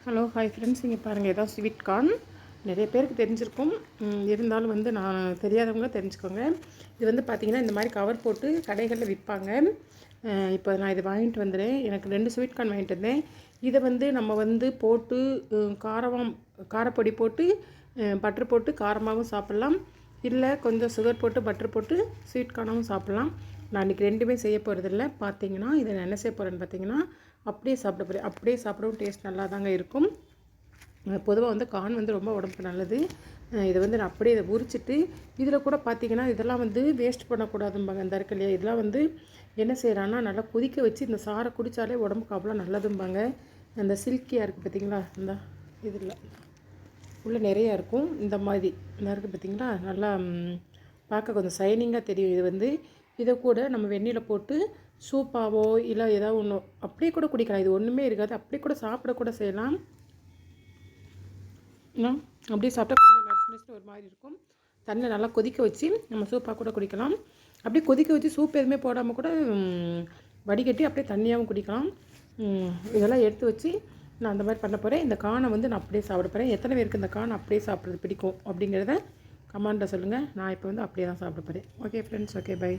Hello hi friends, இங்கே பாருங்கள், ஏதாவது ஸ்வீட் கார்ன் நிறைய பேருக்கு தெரிஞ்சிருக்கும். இருந்தாலும் நான் தெரியாதவங்க தெரிஞ்சுக்கோங்க. இது பார்த்திங்கன்னா இந்த மாதிரி கவர் போட்டு கடைகளில் விற்பாங்க. இப்போ நான் இதை வாங்கிட்டு வந்துடுறேன். எனக்கு 2 ஸ்வீட் கார்ன் வாங்கிட்டு வந்தேன். இதை நம்ம போட்டு காரப்பொடி போட்டு பட்டர் போட்டு காரமாகவும் சாப்பிட்லாம், இல்லை கொஞ்சம் சுகர் போட்டு பட்டர் போட்டு ஸ்வீட் கார்னாகவும் சாப்பிட்லாம். நான் இன்றைக்கி 2மே செய்ய போகிறதில்ல. பார்த்தீங்கன்னா இதை நான் என்ன செய்ய போகிறேன்னு பார்த்தீங்கன்னா அப்படியே சாப்பிட போகிறேன். அப்படியே சாப்பிடவும் டேஸ்ட் நல்லா தாங்க இருக்கும். பொதுவாக கார்ன் ரொம்ப உடம்புக்கு நல்லது. இதை நான் அப்படியே இதை உரிச்சிட்டு இதில் கூட பார்த்திங்கன்னா இதெல்லாம் வேஸ்ட் பண்ணக்கூடாதும்பாங்க. இந்த இருக்கு இல்லையா, இதெல்லாம் என்ன செய்கிறான்னா நல்லா கொதிக்க வச்சு இந்த சாரை குடித்தாலே உடம்புக்கு அவ்வளோ நல்லதும்பாங்க. அந்த சில்கியாக இருக்குது பார்த்திங்களா, இந்த இதில் உள்ளே நிறையா இருக்கும். இந்த மாதிரி இந்த இருக்குது பார்த்திங்களா, நல்லா பார்க்க கொஞ்சம் சைனிங்காக தெரியும். இதை கூட நம்ம வெந்நீரில் போட்டு சூப்பாவோ இல்லை ஏதாவது ஒன்று அப்படியே கூட குடிக்கலாம். இது ஒன்றுமே இருக்காது, அப்படியே கூட சாப்பிடக்கூட செய்யலாம். அப்படியே சாப்பிட்டா கொஞ்சம் நர்ஸ் ஒரு மாதிரி இருக்கும். தண்ணியில் நல்லா கொதிக்க வச்சு நம்ம சூப்பாக கூட குடிக்கலாம். அப்படியே கொதிக்க வச்சு சூப் எதுவுமே போடாமல் கூட வடிகட்டி அப்படியே தண்ணியாகவும் குடிக்கலாம். இதெல்லாம் எடுத்து வச்சு நான் அந்த மாதிரி பண்ண போகிறேன். இந்த கானை நான் அப்படியே சாப்பிட போகிறேன். எத்தனை பேருக்கு இந்த கானை அப்படியே சாப்பிட்றது பிடிக்கும் அப்படிங்கிறத கமெண்ட்டில் சொல்லுங்கள். நான் இப்போ அப்படியே தான் சாப்பிட போகிறேன். Okay friends, okay bye.